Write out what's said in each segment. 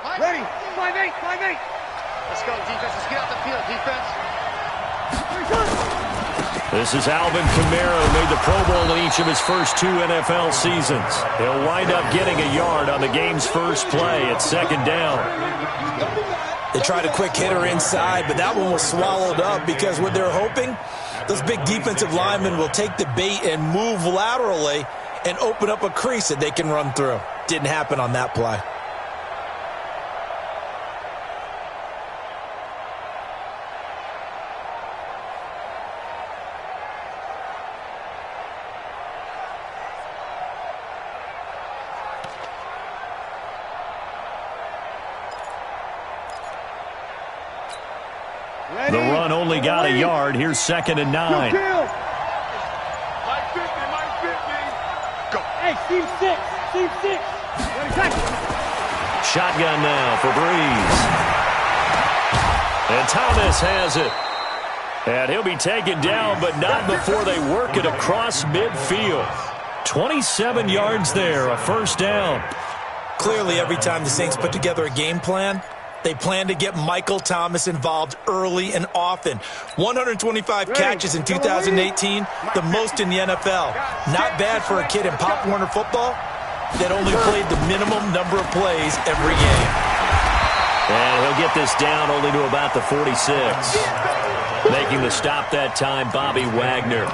Ready. 5-8, 5-8. Let's go, defense. Let's get out the field, defense. This is Alvin Kamara, who made the Pro Bowl in each of his first 2 NFL seasons. He'll wind up getting a yard on the game's first play at 2nd down. They tried a quick hitter inside, but that one was swallowed up because what they're hoping, those big defensive linemen will take the bait and move laterally and open up a crease that they can run through. Didn't happen on that play. The run only got a yard. Here's 2nd and 9. Go. Hey, team 6. Team 6. Shotgun now for Breeze. And Thomas has it. And he'll be taken down, but not before they work it across midfield. 27 yards there, a 1st down. Clearly, every time the Saints put together a game plan, they plan to get Michael Thomas involved early and often. 125 catches in 2018, the most in the NFL. Not bad for a kid in Pop Warner football that only played the minimum number of plays every game. And he'll get this down only to about the 46. Making the stop that time, Bobby Wagner.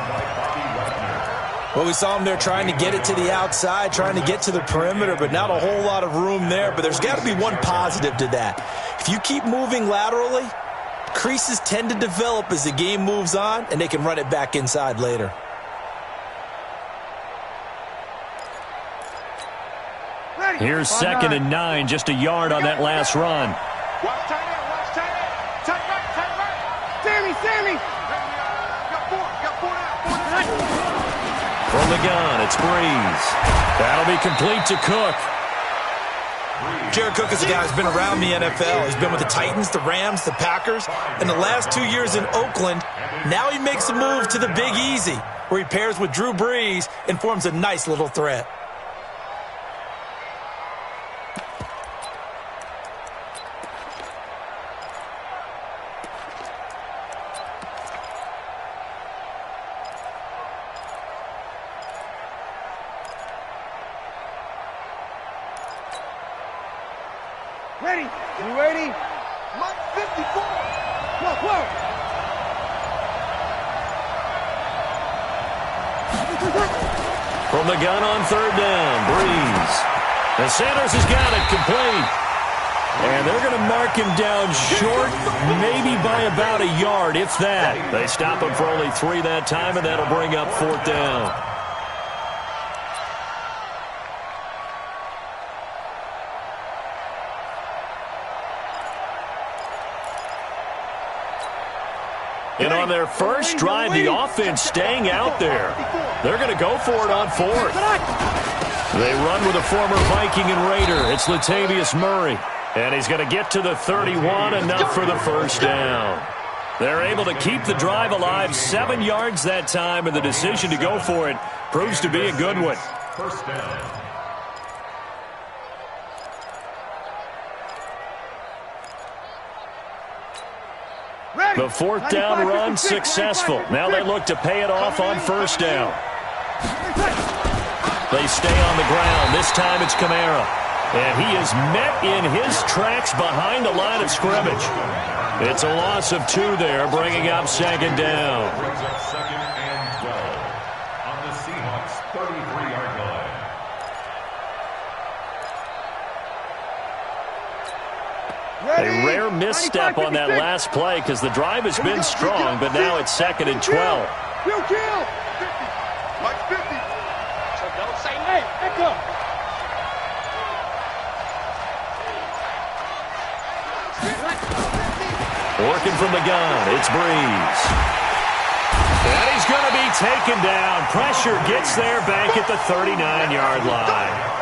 Well, we saw him there trying to get it to the outside, trying to get to the perimeter, but not a whole lot of room there. But there's got to be one positive to that. If you keep moving laterally, creases tend to develop as the game moves on, and they can run it back inside later. Here's 2nd and 9, just a yard on that last run. Watch tight end, watch tight end. Tight right. Sammy. Got 4 now. From the gun, it's Breeze. That'll be complete to Cook. Jared Cook is a guy who's been around the NFL. He's been with the Titans, the Rams, the Packers, and the last 2 years in Oakland. Now he makes a move to the Big Easy, where he pairs with Drew Brees and forms a nice little threat. Ready? You ready? Mike 54. Whoa. From the gun on 3rd down, Breeze. And Sanders has got it complete. And they're going to mark him down short, maybe by about a yard, if that. They stop him for only 3 that time, and that'll bring up 4th down. And on their first drive, the offense staying out there. They're going to go for it on 4th. They run with a former Viking and Raider. It's Latavius Murray. And he's going to get to the 31, enough for the 1st down. They're able to keep the drive alive, 7 yards that time, and the decision to go for it proves to be a good one. 1st down. The 4th down run successful. Now they look to pay it off on 1st down. They stay on the ground. This time it's Kamara. And he is met in his tracks behind the line of scrimmage. It's a loss of 2 there, bringing up 2nd down. Brings up 2nd and 12 on the Seahawks 33-yard line. A rare misstep on that last play because the drive has been strong, but now it's 2nd and 12. Kill. 50. Mike 50. So don't say hey, pick up. Working from the gun, it's Breeze. And he's going to be taken down. Pressure gets there back at the 39-yard line.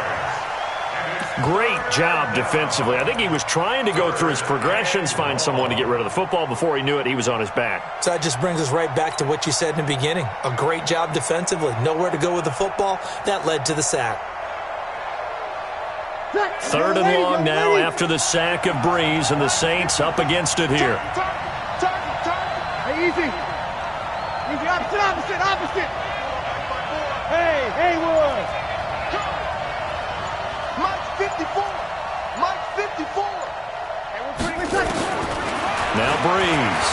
Great job defensively. I think he was trying to go through his progressions, find someone to get rid of the football. Before he knew it, he was on his back. So that just brings us right back to what you said in the beginning. A great job defensively. Nowhere to go with the football. That led to the sack. Third and long now after the sack of Breeze, and the Saints up against it here. Hey, easy. Easy, opposite. Hey, Haywood. Mike's 54. Now Breeze.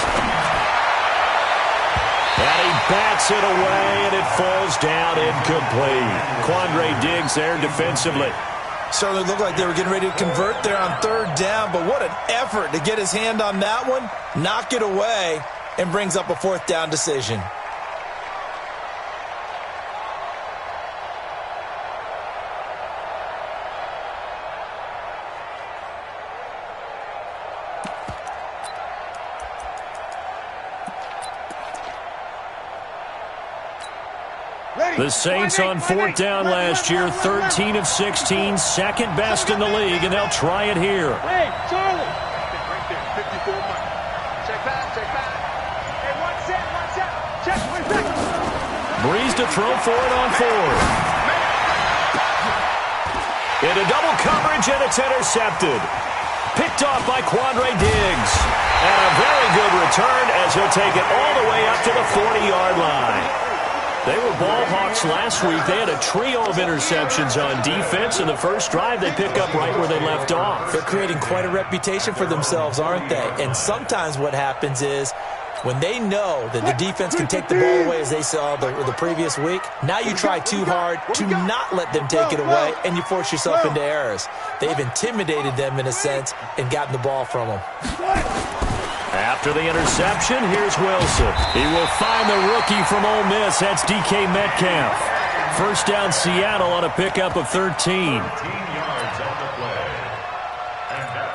And he bats it away, and it falls down incomplete. Quandre Diggs there defensively. Certainly looked like they were getting ready to convert there on third down, but what an effort to get his hand on that one, knock it away, and brings up a fourth down decision. The Saints on fourth down last year, 13 of 16, second best in the league, and they'll try it here. Hey, Charlie. Right there, 54 Mike. Check back. Hey, one set. Check, 1 second. Breeze to throw for it on fourth. Into double coverage, and it's intercepted. Picked off by Quandre Diggs. And a very good return as he'll take it all the way up to the 40-yard line. They were ball hawks last week. They had a trio of interceptions on defense. In the first drive, they pick up right where they left off. They're creating quite a reputation for themselves, aren't they? And sometimes what happens is when they know that the defense can take the ball away, as they saw the previous week, now you try too hard to not let them take it away, and you force yourself into errors. They've intimidated them in a sense and gotten the ball from them. After the interception, here's Wilson. He will find the rookie from Ole Miss. That's DK Metcalf. First down Seattle on a pickup of 13.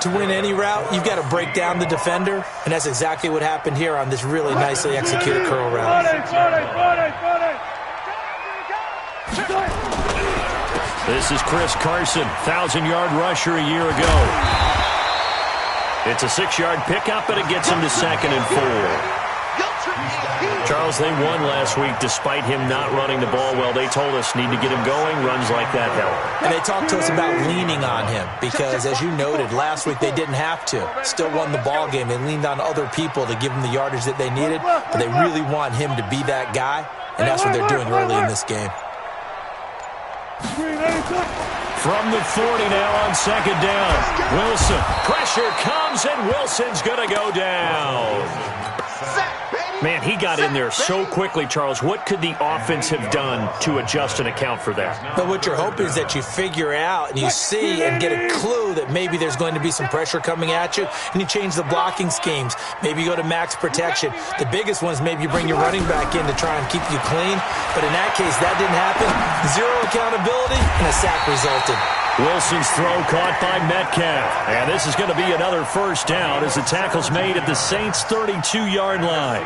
To win any route, you've got to break down the defender, and that's exactly what happened here on this really nicely executed curl route. This is Chris Carson, 1,000-yard rusher a year ago. It's a 6-yard pickup, and it gets him to 2nd and 4. Charles, they won last week despite him not running the ball well. They told us need to get him going. Runs like that help. And they talked to us about leaning on him because, as you noted, last week they didn't have to. Still won the ball game. They leaned on other people to give them the yardage that they needed, but they really want him to be that guy, and that's what they're doing early in this game. From the 40 now on 2nd down. Wilson. Pressure comes, and Wilson's going to go down. Man, he got in there so quickly, Charles. What could the offense have done to adjust and account for that? But what you're hoping is that you figure out and you see and get a clue that maybe there's going to be some pressure coming at you, and you change the blocking schemes. Maybe you go to max protection. The biggest one is maybe you bring your running back in to try and keep you clean. But in that case, that didn't happen. Zero accountability, and a sack resulted. Wilson's throw caught by Metcalf. And this is going to be another first down as the tackle's made at the Saints' 32-yard line.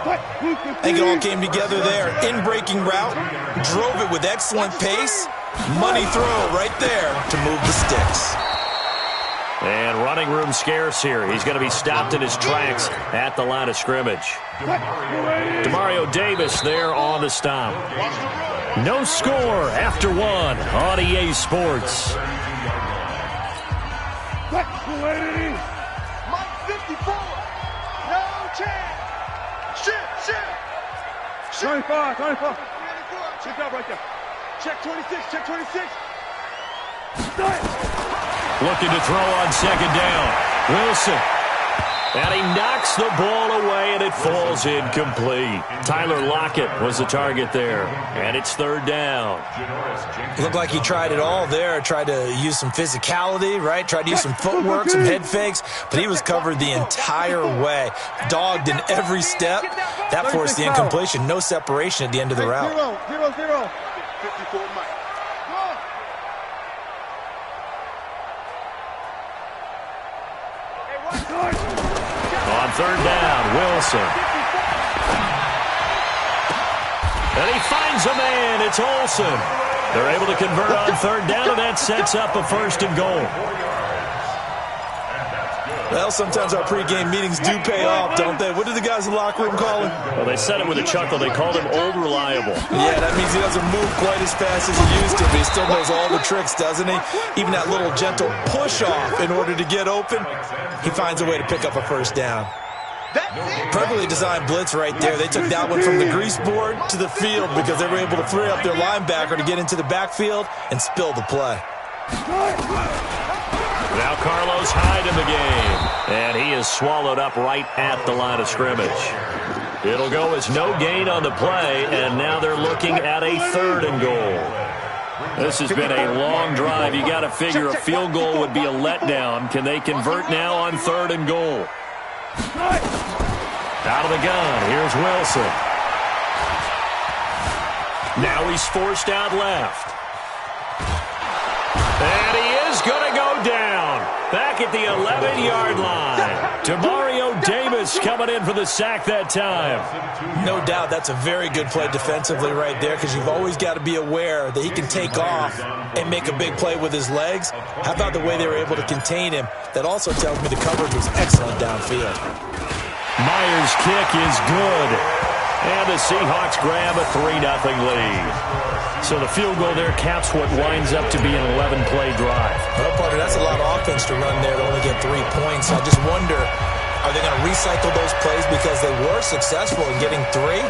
I think it all came together there. In-breaking route, drove it with excellent pace. Money throw right there to move the sticks. And running room scarce here. He's going to be stopped in his tracks at the line of scrimmage. Demario Davis there on the stop. No score after one on EA Sports. Mike 54. No chance. Shit. 25. Check out right there. Check 26. Looking to throw on 2nd down. Wilson. And he knocks the ball away, and it falls incomplete. Tyler Lockett was the target there, and it's 3rd down. It looked like he tried it all there. Tried to use some physicality, right? Tried to use some footwork, some head fakes, but he was covered the entire way. Dogged in every step. That forced the incompletion. No separation at the end of the route. 0. 54 Mike. On 3rd down, Wilson. And he finds a man. It's Olsen. They're able to convert on 3rd down, and that sets up a 1st and goal. Well, sometimes our pregame meetings do pay off, don't they? What do the guys in the locker room call him? Well, they said it with a chuckle. They called him Old Reliable. Yeah, that means he doesn't move quite as fast as he used to, but he still knows all the tricks, doesn't he? Even that little gentle push-off in order to get open, he finds a way to pick up a first down. Perfectly designed blitz right there. They took that one from the grease board to the field because they were able to free up their linebacker to get into the backfield and spill the play. Now Carlos Hyde in the game, and he is swallowed up right at the line of scrimmage. It'll go as no gain on the play, and now they're looking at a 3rd and goal. This has been a long drive. You got to figure a field goal would be a letdown. Can they convert now on 3rd and goal? Out of the gun, here's Wilson. Now he's forced out left. And he is going to go down. Back at the 11-yard line. Demario Davis coming in for the sack that time. No doubt that's a very good play defensively right there because you've always got to be aware that he can take off and make a big play with his legs. How about the way they were able to contain him? That also tells me the coverage was excellent downfield. Myers' kick is good. And the Seahawks grab a 3-0 lead. So the field goal there caps what winds up to be an 11-play drive. Well, partner, that's a lot of offense to run there to only get 3 points. I just wonder, are they going to recycle those plays because they were successful in getting 3?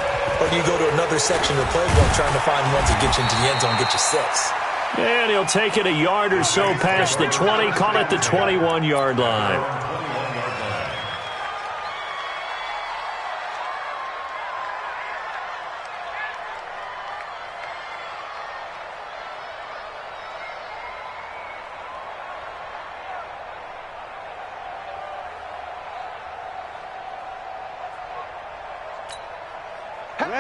Or do you go to another section of the playbook trying to find ones that get you into the end zone and get you 6? And he'll take it a yard or so past the 20, call it the 21-yard line.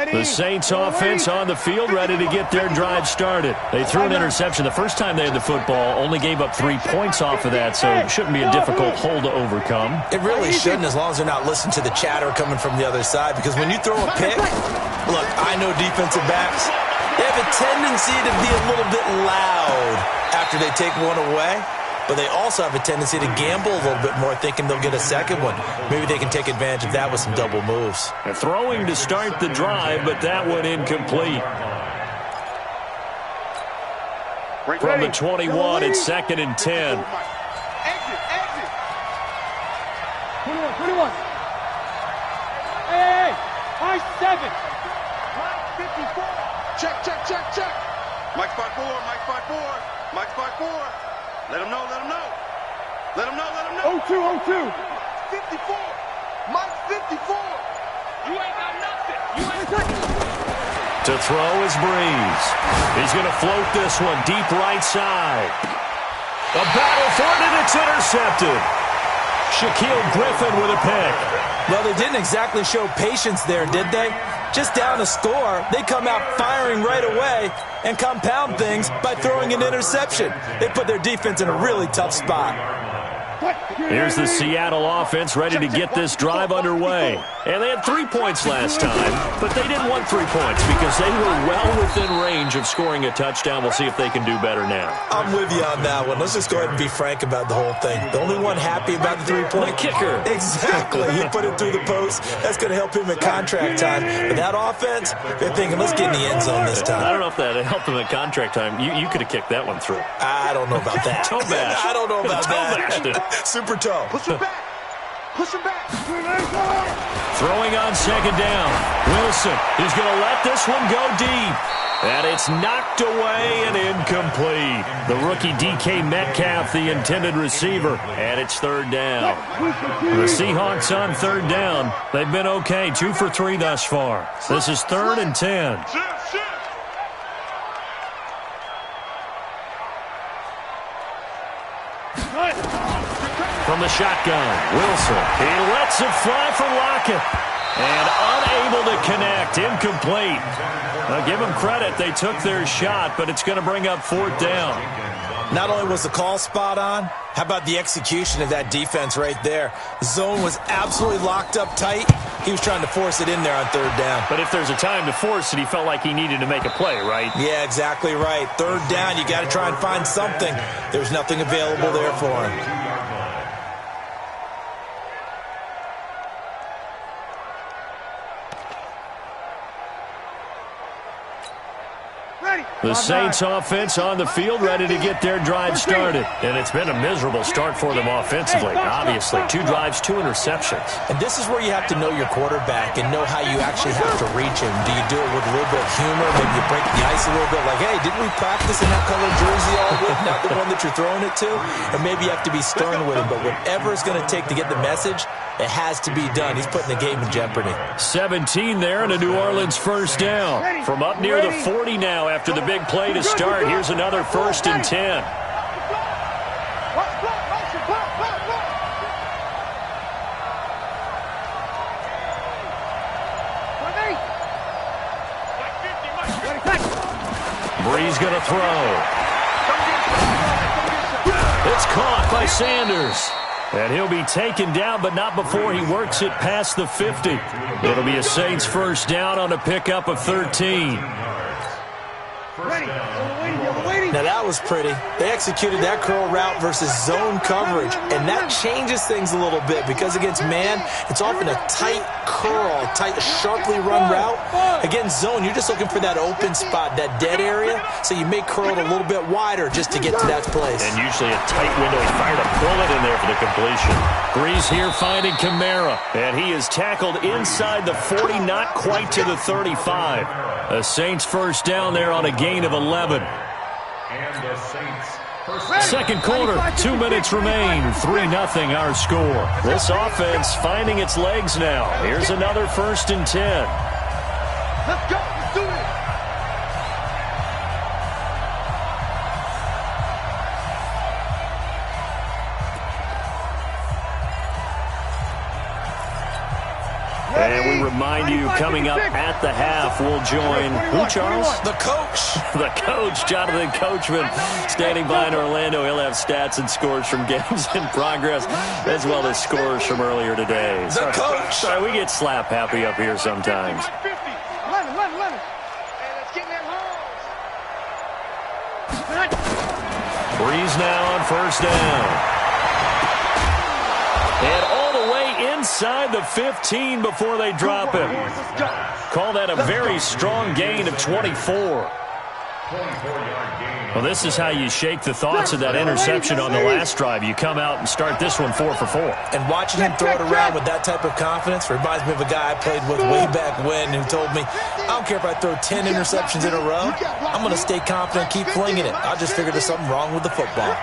The Saints offense on the field, ready to get their drive started. They threw an interception the first time they had the football, only gave up 3 points off of that, so it shouldn't be a difficult hole to overcome. It really shouldn't, as long as they're not listening to the chatter coming from the other side, because when you throw a pick, look, I know defensive backs, they have a tendency to be a little bit loud after they take one away. But they also have a tendency to gamble a little bit more, thinking they'll get a second one. Maybe they can take advantage of that with some double moves. And throwing to start the drive, but that one incomplete. From the 21, it's 2nd and 10. Exit, exit. 21. Hey, high 7. Mike 54. Check. Mike 54, Mike 54, Mike 54. Let him know. 02. 54. Mike 54. You ain't got nothing. To throw is Breeze. He's going to float this one deep right side. A battle for it, and it's intercepted. Shaquille Griffin with a pick. Well, they didn't exactly show patience there, did they? Just down a score, they come out firing right away and compound things by throwing an interception. They put their defense in a really tough spot. Here's the Seattle offense ready to get this drive underway. And they had 3 points last time, but they didn't want 3 points because they were well within range of scoring a touchdown. We'll see if they can do better now. I'm with you on that one. Let's just go ahead and be frank about the whole thing. The only one happy about the 3-point kicker. Exactly. He put it through the post. That's going to help him at contract time. But that offense, they're thinking, let's get in the end zone this time. I don't know if that helped him at contract time. You could have kicked that one through. I don't know about that. Toe bash. I don't know about that. Super toe. Push him back. Throwing on 2nd down. Wilson is going to let this one go deep. And it's knocked away and incomplete. The rookie DK Metcalf, the intended receiver. And it's 3rd down. The Seahawks on 3rd down. They've been okay. 2 for 3 thus far. This is 3rd and 10. From the shotgun, Wilson. He lets it fly for Lockett. And unable to connect. Incomplete. Now, give them credit. They took their shot, but it's going to bring up 4th down. Not only was the call spot on, how about the execution of that defense right there? Zone was absolutely locked up tight. He was trying to force it in there on 3rd down. But if there's a time to force it, he felt like he needed to make a play, right? Yeah, exactly right. 3rd down, you got to try and find something. There's nothing available there for him. The Saints offense on the field, ready to get their drive started. And it's been a miserable start for them offensively. Obviously, 2 drives, 2 interceptions. And this is where you have to know your quarterback and know how you actually have to reach him. Do you do it with a little bit of humor? Maybe you break the ice a little bit, like, hey, didn't we practice in that colored jersey all week? Not the one that you're throwing it to? Or maybe you have to be stern with him. But whatever it's going to take to get the message, it has to be done. He's putting the game in jeopardy. 17 there and a New Orleans first down. From up near the 40 now after the big play to start. Here's another 1st and 10. Breeze going to throw. It's caught by Sanders. And he'll be taken down, but not before he works it past the 50. It'll be a Saints first down on a pickup of 13. Now that was pretty. They executed that curl route versus zone coverage, and that changes things a little bit because against man, it's often a tight curl, tight, sharply run route. Against zone, you're just looking for that open spot, that dead area, so you may curl it a little bit wider just to get to that place. And usually a tight window. He fired a bullet in there for the completion. Breeze here finding Kamara, and he is tackled inside the 40, not quite to the 35. A Saints first down there on a gain of 11. Second quarter, 2 minutes remain. 3-0 our score. This offense finding its legs now. Here's another 1st and 10. Let's go. Let's do it. And we remind you, coming up at the half, we'll join who, Charles? The coach. The coach, Jonathan Coachman, standing by in Orlando. He'll have stats and scores from games in progress, as well as scores from earlier today. The coach. Sorry, we get slap happy up here sometimes. Breeze now on first down. And all the way inside the 15 before they drop him. Call that a very strong gain of 24. Well, this is how you shake the thoughts of that interception on the last drive. You come out and start this one 4 for 4. And watching him throw it around with that type of confidence reminds me of a guy I played with way back when who told me, I don't care if I throw 10 interceptions in a row, I'm going to stay confident, keep flinging it. I just figured there's something wrong with the football.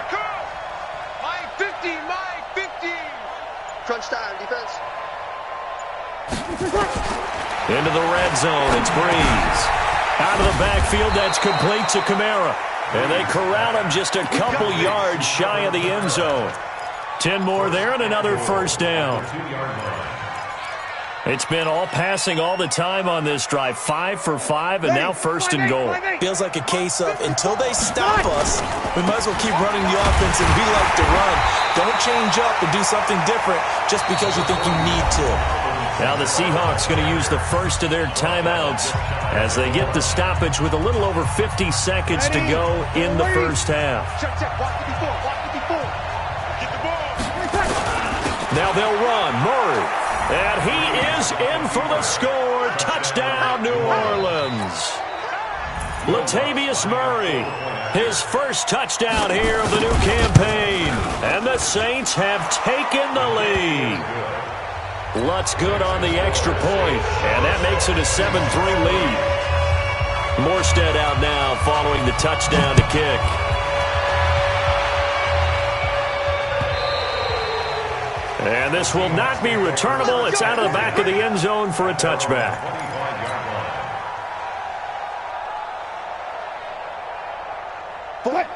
Mike 50, Mike 50. Crunch time, defense. Into the red zone, it's Breeze. Out of the backfield, that's complete to Kamara. And they corral him just a couple yards shy of the end zone. 10 more there and another first down. It's been all passing all the time on this drive. 5 for 5 and now 1st and goal. Feels like a case of until they stop us, we might as well keep running the offense and we like to run. Don't change up and do something different just because you think you need to. Now the Seahawks going to use the first of their timeouts as they get the stoppage with a little over 50 seconds to go in the first half. Now they'll run. Murray. And he is in for the score. Touchdown, New Orleans. Latavius Murray, his first touchdown here of the new campaign. And the Saints have taken the lead. Lutz good on the extra point, and that makes it a 7-3 lead. Morstead out now following the touchdown to kick. And this will not be returnable. It's out of the back of the end zone for a touchback.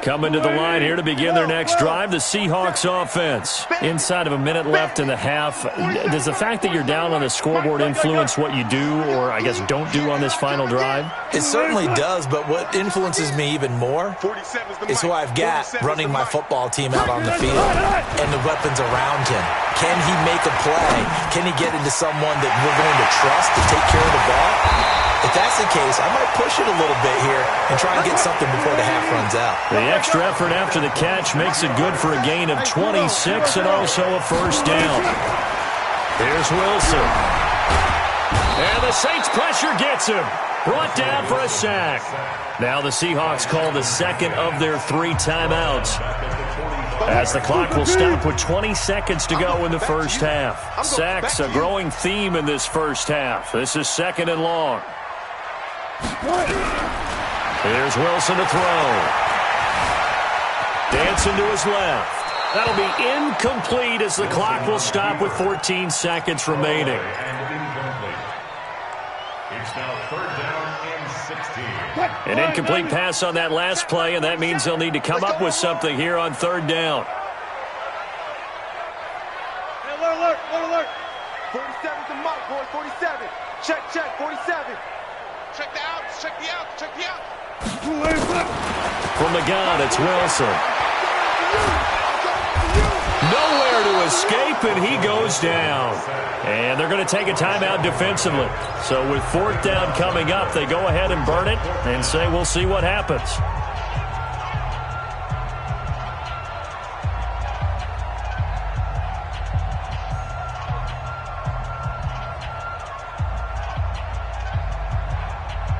Coming to the line here to begin their next drive, the Seahawks offense. Inside of a minute left in the half. Does the fact that you're down on the scoreboard influence what you do, or I guess don't do on this final drive? It certainly does, but what influences me even more is who I've got running my football team out on the field and the weapons around him. Can he make a play? Can he get into someone that we're going to trust to take care of the ball? If that's the case, I might push it a little bit here and try and get something before the half runs out. The extra effort after the catch makes it good for a gain of 26 and also a first down. Here's Wilson. And the Saints pressure gets him. Brought down for a sack. Now the Seahawks call the second of their 3 timeouts, as the clock will stop with 20 seconds to go in the first half. Sacks, a growing theme in this first half. This is 2nd and long. Here's Wilson to throw. Dancing to his left. That'll be incomplete as the clock will stop with 14 seconds remaining. It's now 3rd down and 16. An incomplete pass on that last play, and that means they'll need to come up with something here on 3rd down. Alert, alert. 47's the mark, boys, 47. Check, 47. Check the outs, check the outs, check the outs. From the gun, it's Wilson. Nowhere to escape, and he goes down. And they're going to take a timeout defensively. So with 4th down coming up, they go ahead and burn it and say we'll see what happens.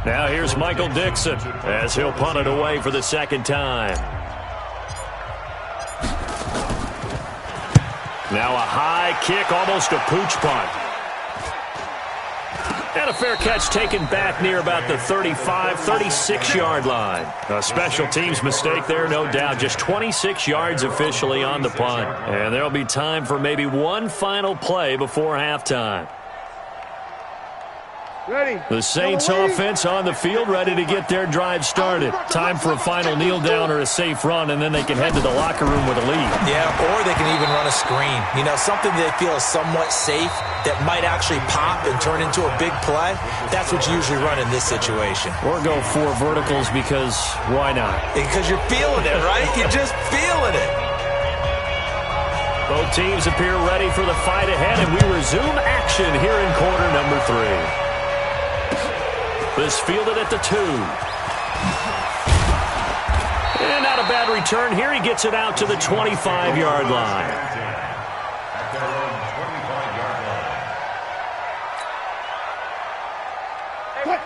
Now here's Michael Dixon as he'll punt it away for the 2nd time. Now a high kick, almost a pooch punt. And a fair catch taken back near about the 35, 36-yard line. A special teams mistake there, no doubt. Just 26 yards officially on the punt. And there'll be time for maybe one final play before halftime. Ready. The Saints offense on the field, ready to get their drive started. Time for a final kneel down or a safe run, and then they can head to the locker room with a lead. Yeah, or they can even run a screen. You know, something they feel is somewhat safe that might actually pop and turn into a big play. That's what you usually run in this situation. Or go 4 verticals because why not? Because you're feeling it, right? You're just feeling it. Both teams appear ready for the fight ahead, and we resume action here in quarter number 3. This fielded at the 2. And not a bad return here. He gets it out to the 25-yard line. At their own 25-yard line.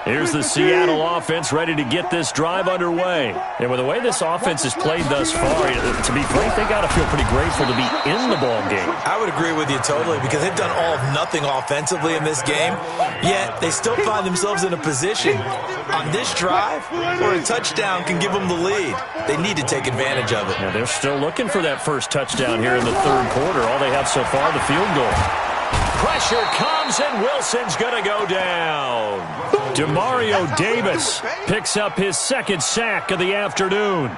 Here's the Seattle offense ready to get this drive underway. And with the way this offense has played thus far, to be frank, they got to feel pretty grateful to be in the ball game. I would agree with you totally, because they've done all of nothing offensively in this game, yet they still find themselves in a position on this drive where a touchdown can give them the lead. They need to take advantage of it. Now they're still looking for that first touchdown here in the 3rd quarter. All they have so far, the field goal. Pressure comes, and Wilson's going to go down. Demario Davis picks up his 2nd sack of the afternoon.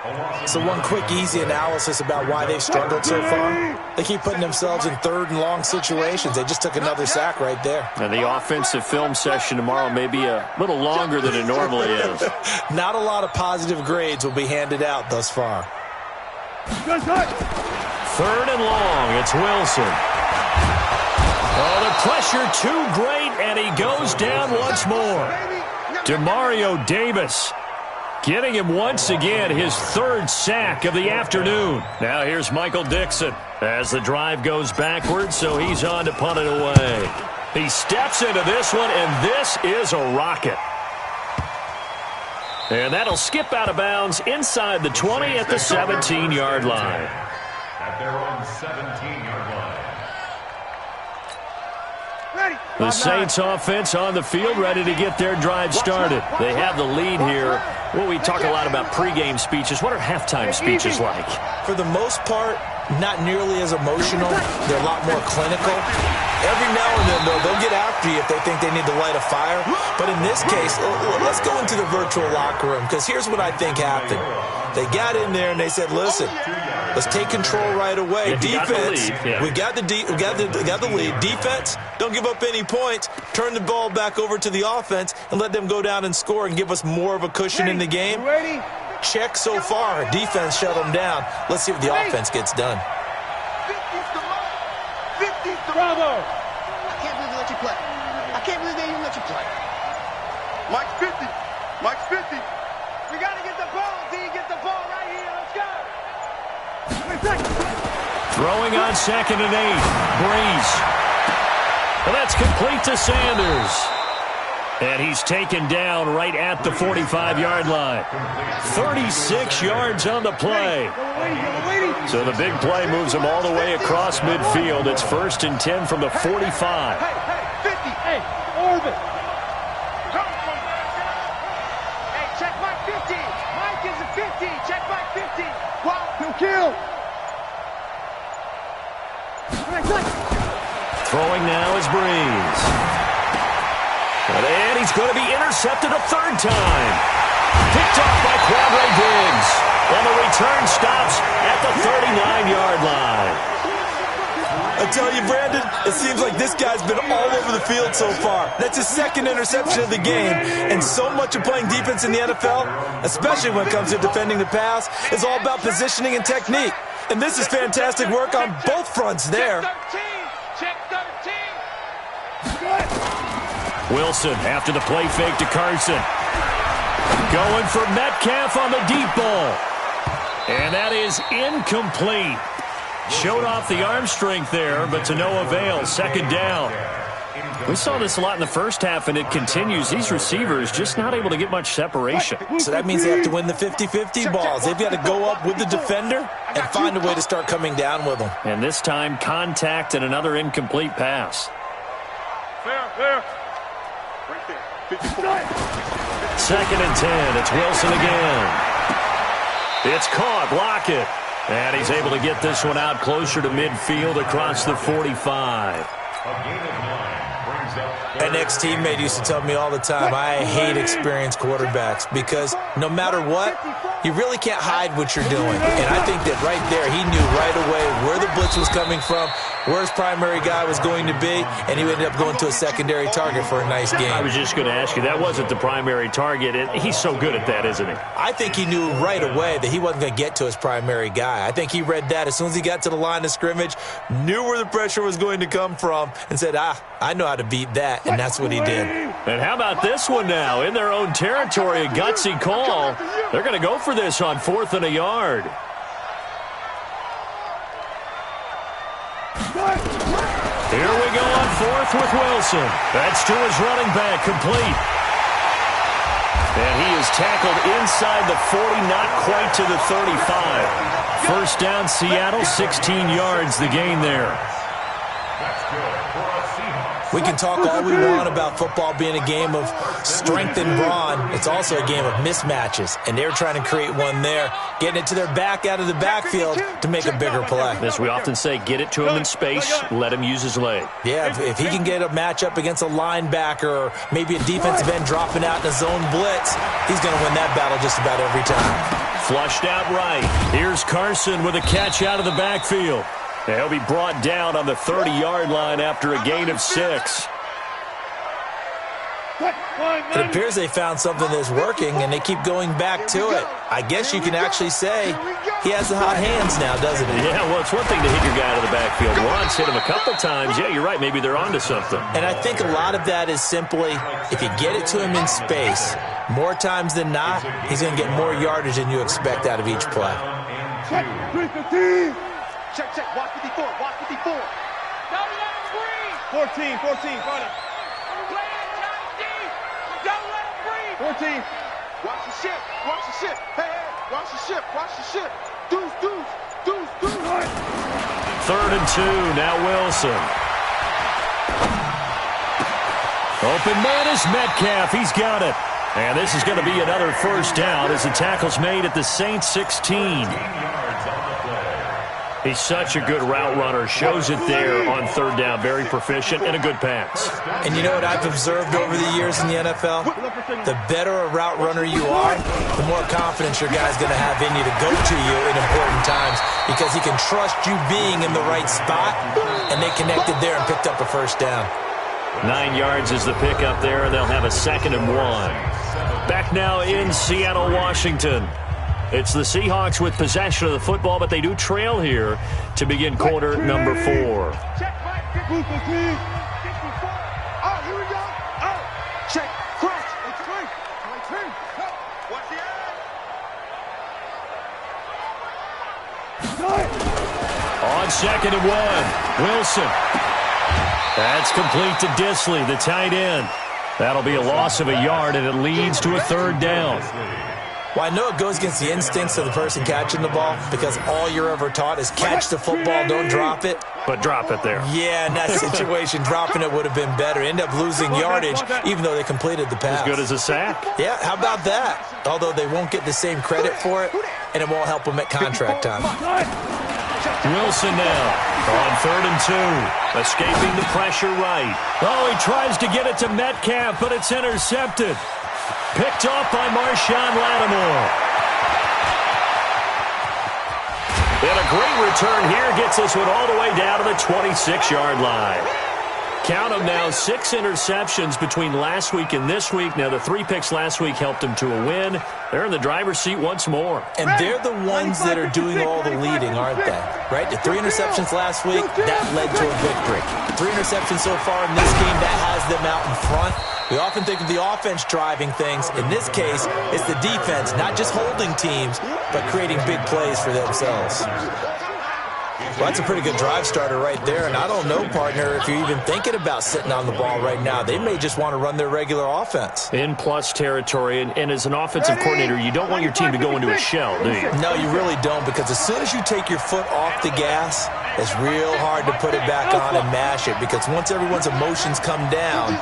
So one quick, easy analysis about why they've struggled so far. They keep putting themselves in 3rd and long situations. They just took another sack right there. And the offensive film session tomorrow may be a little longer than it normally is. Not a lot of positive grades will be handed out thus far. 3rd and long, it's Wilson. Oh, the pressure too great, and he goes down once more. Demario Davis getting him once again his 3rd sack of the afternoon. Now here's Michael Dixon as the drive goes backwards, so he's on to punt it away. He steps into this one, and this is a rocket. And that'll skip out of bounds inside the 20 at the 17-yard line. At their own 17-yard line. The Saints offense on the field ready to get their drive started. They have the lead here. Well, we talk a lot about pregame speeches. What are halftime speeches like? For the most part, not nearly as emotional. They're a lot more clinical. Every now and then, though, they'll get after you if they think they need to light a fire. But in this case, let's go into the virtual locker room, because here's what I think happened. They got in there and they said, listen, let's take control right away. Yeah, Defense, we got the lead. Defense, don't give up any points. Turn the ball back over to the offense and let them go down and score and give us more of a cushion in the game. Check so far. Defense shut them down. Let's see if the offense gets done. Bravo! I can't believe they let you play. I can't believe they even let you play. Mike's 50. Mike's 50. We got to get the ball, D. Get the ball right here. Let's go. Throwing on 2nd and 8. Breeze. Well, that's complete to Sanders. And he's taken down right at the 45-yard line. 36 yards on the play. So the big play moves him all the way across midfield. It's 1st and 10 from the 45. Hey, 50. Hey, orbit. Hey, check my 50. Mike is a 50. Check my 50. Wow, kill. Throwing now is Breeze. And he's going to be intercepted a 3rd time. Picked off by Quadre Diggs. And the return stops at the 39-yard line. I tell you, Brandon, it seems like this guy's been all over the field so far. That's his 2nd interception of the game. And so much of playing defense in the NFL, especially when it comes to defending the pass, is all about positioning and technique. And this is fantastic work on both fronts there. Check 13. Wilson after the play fake to Carson. Going for Metcalf on the deep ball. And that is incomplete. Showed off the arm strength there, but to no avail. 2nd down. We saw this a lot in the first half, and it continues. These receivers just not able to get much separation. So that means they have to win the 50-50 balls. They've got to go up with the defender and find a way to start coming down with them. And this time, contact and another incomplete pass. Fair. 2nd and 10. It's Wilson again. It's caught. Lockett. And he's able to get this one out closer to midfield across the 45. An ex-teammate used to tell me all the time, I hate experienced quarterbacks because no matter what, you really can't hide what you're doing. And I think that right there, he knew right away where the blitz was coming from, where his primary guy was going to be, and he ended up going to a secondary target for a nice game. I was just going to ask you, that wasn't the primary target. He's so good at that, isn't he? I think he knew right away that he wasn't going to get to his primary guy. I think he read that as soon as he got to the line of scrimmage, knew where the pressure was going to come from, and said, I know how to beat that, and that's what he did. And how about this one now? In their own territory, a gutsy call. They're going to go for this on 4th and a yard. Here we go on 4th with Wilson. That's to his running back, complete. And he is tackled inside the 40, not quite to the 35. 1st down, Seattle, 16 yards the gain there. We can talk all we want about football being a game of strength and brawn. It's also a game of mismatches, and they're trying to create one there, getting it to their back out of the backfield to make a bigger play. As we often say, get it to him in space, let him use his leg. Yeah, if he can get a matchup against a linebacker or maybe a defensive end dropping out in a zone blitz, he's going to win that battle just about every time. Flushed out right. Here's Carson with a catch out of the backfield. And he'll be brought down on the 30-yard line after a gain of 6. It appears they found something that's working, and they keep going back to it. I guess you can actually say he has the hot hands now, doesn't he? Yeah, well, it's one thing to hit your guy out of the backfield once, hit him a couple times. Yeah, you're right. Maybe they're onto something. And I think a lot of that is simply if you get it to him in space, more times than not, he's going to get more yardage than you expect out of each play. Check, watch 54, watch 54. Don't let him breathe. 14, got it. Play it, Johnny D. Don't let him breathe. 14. Watch the ship. Hey, watch the ship. Deuce. 3rd and 2, now Wilson. Open man is Metcalf, he's got it. And this is going to be another 1st down as the tackle's made at the Saints 16. He's such a good route runner. Shows it there on 3rd down. Very proficient and a good pass. And you know what I've observed over the years in the NFL? The better a route runner you are, the more confidence your guy's going to have in you to go to you in important times because he can trust you being in the right spot, and they connected there and picked up a 1st down. 9 yards is the pickup there, and they'll have a 2nd and 1. Back now in Seattle, Washington. It's the Seahawks with possession of the football, but they do trail here to begin quarter number 4. Check right, 54. Oh, here we go. Oh, check, crunch. Watch the eye. On 2nd and 1, Wilson. That's complete to Disley, the tight end. That'll be a loss of a yard, and it leads to a third down. Well, I know it goes against the instincts of the person catching the ball because all you're ever taught is catch the football, don't drop it. But drop it there. Yeah, in that situation, dropping it would have been better. End up losing yardage, even though they completed the pass. As good as a sack. Yeah, how about that? Although they won't get the same credit for it, and it won't help them at contract time. Wilson now on 3rd and 2. Escaping the pressure right. Oh, he tries to get it to Metcalf, but it's intercepted. Picked off by Marshawn Lattimore. And a great return here gets this one all the way down to the 26-yard line. Count them now, 6 interceptions between last week and this week. Now, the 3 picks last week helped them to a win. They're in the driver's seat once more. And they're the ones that are doing all the leading, aren't they? Right? The 3 interceptions last week, that led to a victory. 3 interceptions so far in this game, that has them out in front. We often think of the offense driving things. In this case, it's the defense, not just holding teams, but creating big plays for themselves. Well, that's a pretty good drive starter right there, and I don't know, partner, if you're even thinking about sitting on the ball right now. They may just want to run their regular offense. In plus territory, and as an offensive coordinator, you don't want your team to go into a shell, do you? No, you really don't, because as soon as you take your foot off the gas, it's real hard to put it back on and mash it, because once everyone's emotions come down,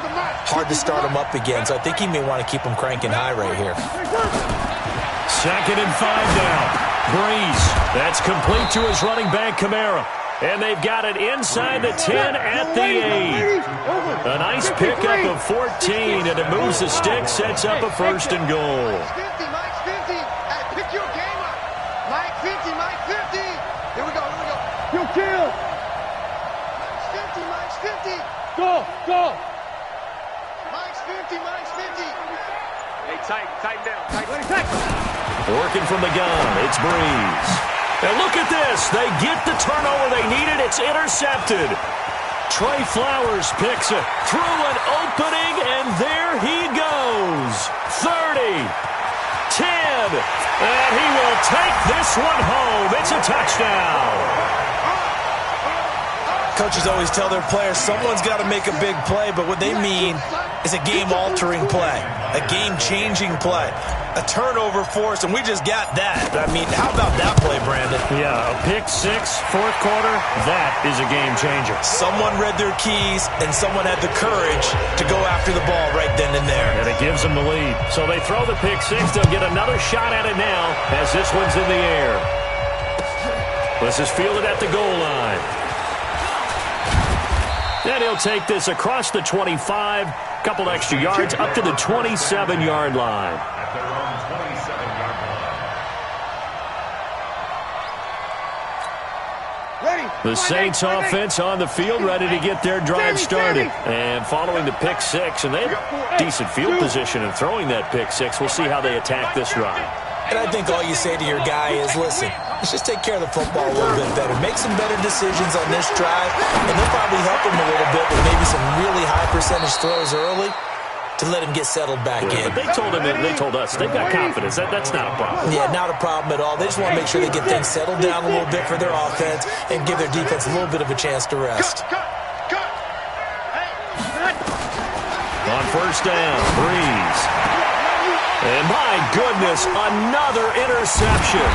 hard to start them up again. So I think he may want to keep them cranking high right here. 2nd and 5 now. Breeze, that's complete to his running back, Kamara. And they've got it inside the 10 at the 8. A nice pickup of 14, and it moves the stick, sets up a 1st and goal. Mike's 50. Hey, pick your game up. Mike 50, Mike 50. Here we go, here we go. You kill. Mike's 50, Mike's 50. Go. Mike's 50, Mike's 50. Hey, tighten down. Working from the gun, it's Breeze. And look at this. They get the turnover they needed. It's intercepted. Trey Flowers picks it through an opening, and there he goes. 30, 10, and he will take this one home. It's a touchdown. Coaches always tell their players someone's got to make a big play, but what they mean is a game-altering play, a game-changing play, a turnover force, and we just got that. I mean, how about that play, Brandon? Yeah, a pick 6, 4th quarter, that is a game-changer. Someone read their keys, and someone had the courage to go after the ball right then and there. And it gives them the lead. So they throw the pick 6. They'll get another shot at it now as this one's in the air. This is fielded at the goal line. And he'll take this across the 25, couple extra yards, up to the 27-yard line. At their own 27-yard line. The Saints offense on the field, ready to get their drive started. And following the pick 6, and they have decent field position in throwing that pick 6. We'll see how they attack this drive. And I think all you say to your guy is, listen, let's just take care of the football a little bit better. Make some better decisions on this drive, and they'll probably help him a little bit with maybe some really high percentage throws early to let him get settled back in. But they told us they've got confidence. That's not a problem. Yeah, not a problem at all. They just want to make sure they get things settled down a little bit for their offense and give their defense a little bit of a chance to rest. On 1st down, Breeze. And my goodness, another interception.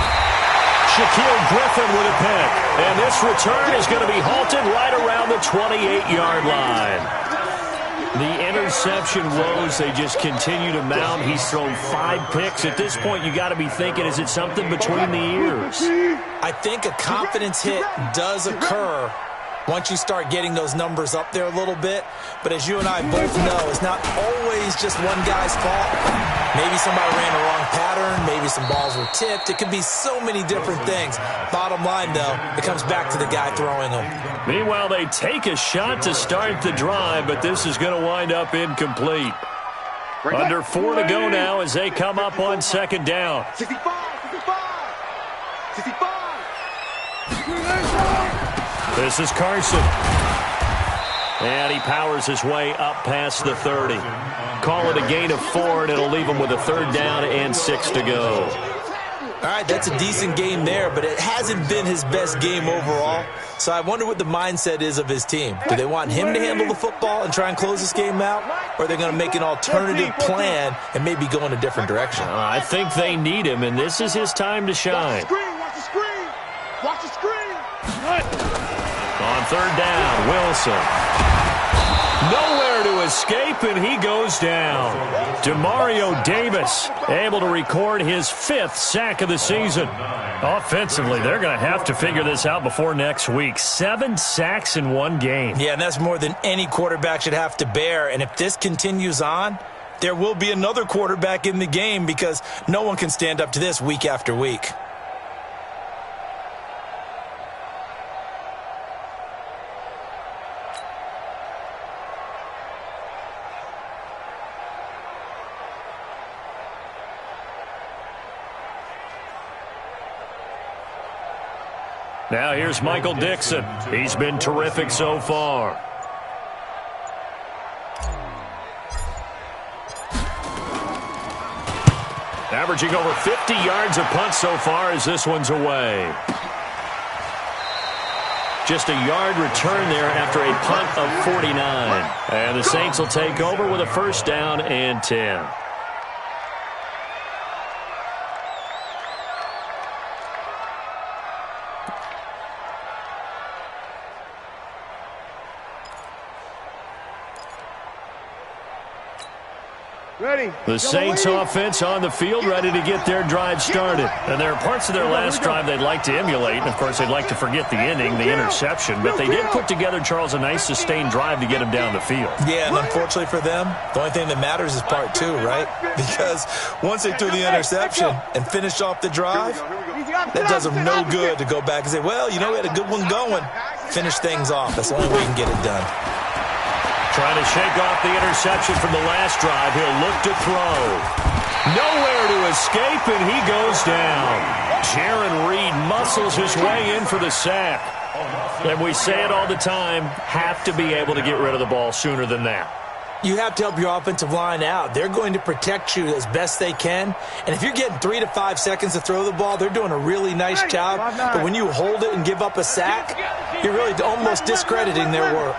Shaquille Griffin with a pick. And this return is going to be halted right around the 28-yard line. The interception woes, they just continue to mount. He's thrown 5 picks. At this point, you got to be thinking, is it something between the ears? I think a confidence hit does occur once you start getting those numbers up there a little bit. But as you and I both know, it's not always just one guy's fault. Maybe somebody ran the wrong pattern. Maybe some balls were tipped. It could be so many different things. Bottom line, though, it comes back to the guy throwing them. Meanwhile, they take a shot to start the drive, but this is going to wind up incomplete. Under 4 to go now as they come up on 2nd down. 65. This is Carson. And he powers his way up past the 30. Call it a gain of 4, and it'll leave him with a 3rd down and 6 to go. All right, that's a decent game there, but it hasn't been his best game overall. So I wonder what the mindset is of his team. Do they want him to handle the football and try and close this game out? Or are they going to make an alternative plan and maybe go in a different direction? I think they need him, and this is his time to shine. Watch the screen! Watch the screen! On third down, Wilson. Nowhere to escape, and he goes down. Demario Davis able to record his 5th sack of the season. Offensively, they're going to have to figure this out before next week. 7 sacks in one game. Yeah, and that's more than any quarterback should have to bear. And if this continues on, there will be another quarterback in the game because no one can stand up to this week after week. Now here's Michael Dixon. He's been terrific so far. Averaging over 50 yards a punt so far as this one's away. Just a yard return there after a punt of 49. And the Saints will take over with a first down and 10. The Saints offense on the field ready to get their drive started. And there are parts of their last drive they'd like to emulate. And, of course, they'd like to forget the ending, the interception. But they did put together, Charles, a nice sustained drive to get him down the field. Yeah, and unfortunately for them, the only thing that matters is part 2, right? Because once they threw the interception and finished off the drive, that does them no good to go back and say, well, you know, we had a good one going. Finish things off. That's the only way you can get it done. Trying to shake off the interception from the last drive. He'll look to throw. Nowhere to escape, and he goes down. Jaron Reed muscles his way in for the sack. And we say it all the time, have to be able to get rid of the ball sooner than that. You have to help your offensive line out. They're going to protect you as best they can. And if you're getting 3 to 5 seconds to throw the ball, they're doing a really nice job. But when you hold it and give up a sack, you're really almost discrediting their work.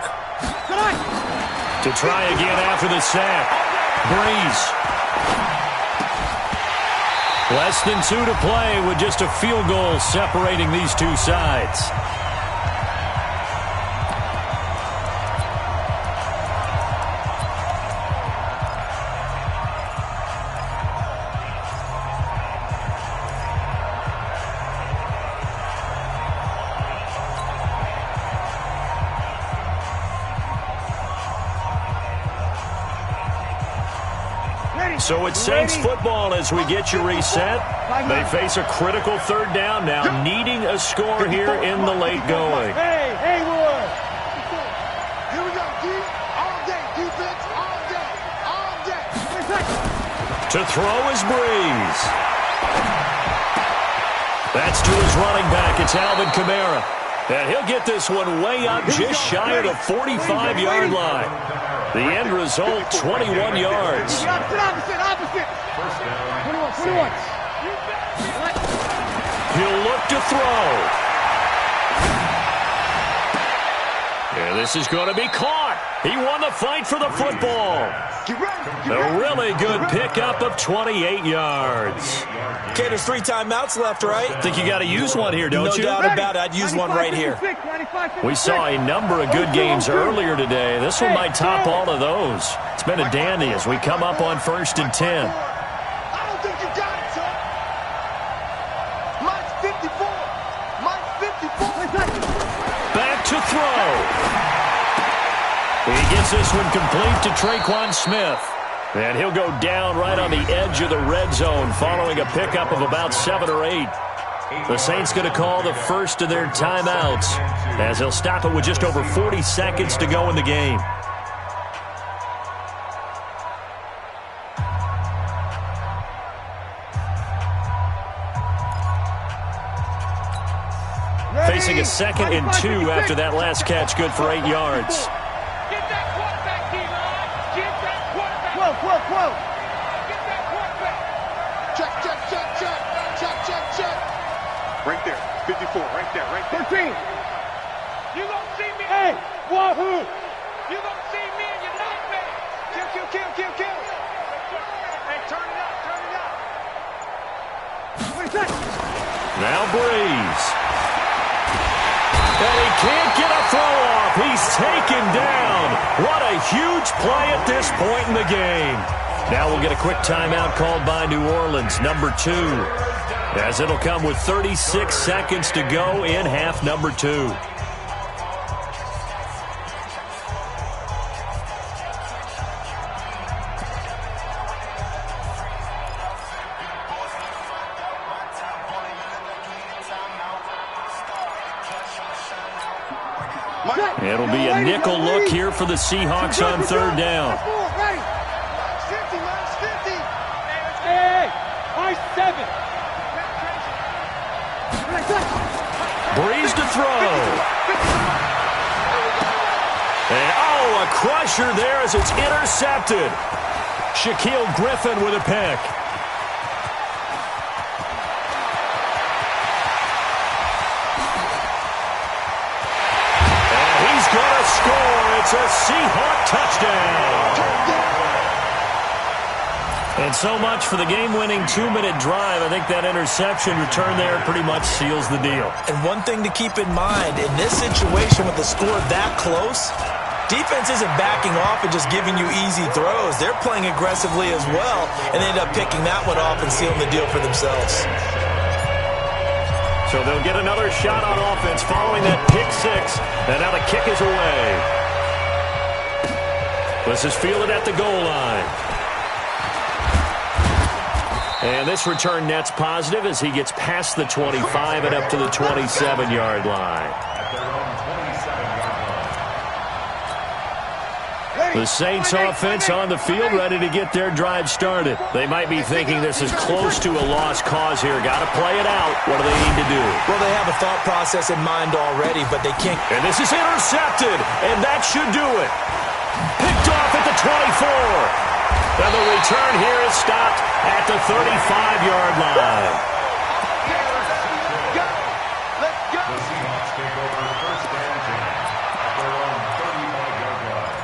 To try again after the sack. Breeze. Less than 2 to play with just a field goal separating these two sides. So it's Saints football as we get you reset. They face a critical third down now, needing a score here in the late going. Hey, Wood. Here we go, D. All day. Defense, all day. All day. To throw is Breeze. That's to his running back. It's Alvin Kamara. And he'll get this one way up just shy of the 45-yard line. The end result, 21 yards. Opposite. 21. He'll look to throw. And this is going to be caught. He won the fight for the football. A really good pickup of 28 yards. Okay, there's 3 timeouts left, right? I think you got to use one here, don't you? No doubt about it. I'd use one right here. We saw a number of good games earlier today. This one might top all of those. It's been a dandy as we come up on 1st and 10. I don't think you got it, son. Mike's 54. Mike's 54. Back to throw. He gets this one complete to Traquan Smith. And he'll go down right on the edge of the red zone following a pickup of about 7 or 8. The Saints going to call the first of their timeouts as they'll stop it with just over 40 seconds to go in the game. Facing a 2nd and 2 after that last catch, good for 8 yards. Get that quarterback, D-Line. Get that quarterback. Whoa. Get that quarterback. Check. Right there, right there. 13. You don't see me. Hey, wahoo! You don't see me and you knock me. Kill. Hey, turn it up. 20 seconds. Now Breeze. And he can't get a throw off. He's taken down. What a huge play at this point in the game. Now we'll get a quick timeout called by New Orleans, number 2. As it'll come with 36 seconds to go in half number 2. It'll be a nickel look here for the Seahawks on third down. 50, minus 50. Hey, minus 7. Breeze to throw. And oh, a crusher there as it's intercepted. Shaquille Griffin with a pick. Gonna score. It's a Seahawk touchdown. And so much for the game-winning 2-minute drive. I think that interception return there pretty much seals the deal. And one thing to keep in mind, in this situation with the score that close, defense isn't backing off and just giving you easy throws. They're playing aggressively as well, and they end up picking that one off and sealing the deal for themselves. So they'll get another shot on offense following that pick 6. And now the kick is away. This is fielded at the goal line. And this return net's positive as he gets past the 25 and up to the 27-yard line. The Saints offense on the field ready to get their drive started. They might be thinking this is close to a lost cause here. Got to play it out. What do they need to do? Well, they have a thought process in mind already, but they can't. And this is intercepted, and that should do it. Picked off at the 24. And the return here is stopped at the 35-yard line. Let's go. The Seahawks take over first and 10 at their own 35-yard line.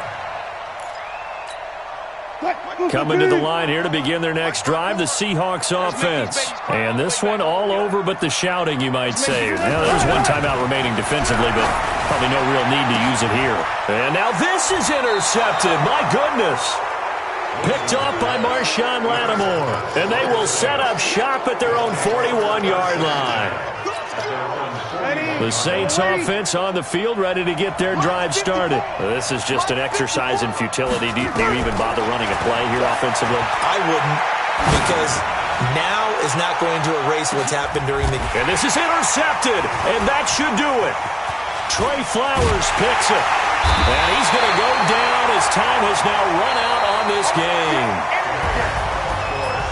Coming to the line here to begin their next drive, the Seahawks offense. And this one all over but the shouting, you might say. Now, there's one timeout remaining defensively, but probably no real need to use it here. And now this is intercepted. My goodness. Picked off by Marshawn Lattimore. And they will set up shop at their own 41-yard line. The Saints offense on the field ready to get their drive started. This is just an exercise in futility. Do you even bother running a play here offensively? I wouldn't, because now is not going to erase what's happened during the game. And this is intercepted, and that should do it. Trey Flowers picks it. And he's going to go down as time has now run out on this game.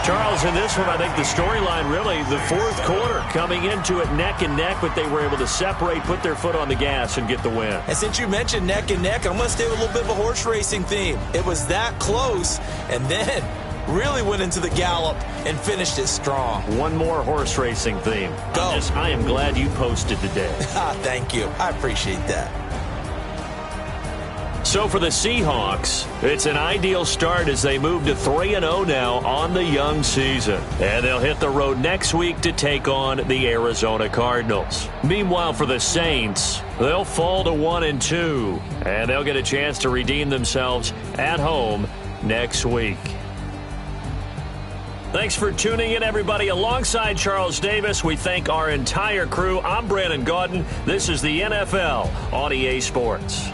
Charles, in this one, I think the storyline really, the fourth quarter, coming into it neck and neck, but they were able to separate, put their foot on the gas, and get the win. And since you mentioned neck and neck, I'm going to stay with a little bit of a horse racing theme. It was that close, and then really went into the gallop and finished it strong. One more horse racing theme. Go. I am glad you posted today. Thank you. I appreciate that. So for the Seahawks, it's an ideal start as they move to 3-0 now on the young season. And they'll hit the road next week to take on the Arizona Cardinals. Meanwhile, for the Saints, they'll fall to 1-2. And they'll get a chance to redeem themselves at home next week. Thanks for tuning in, everybody. Alongside Charles Davis, we thank our entire crew. I'm Brandon Gaudin. This is the NFL on EA Sports.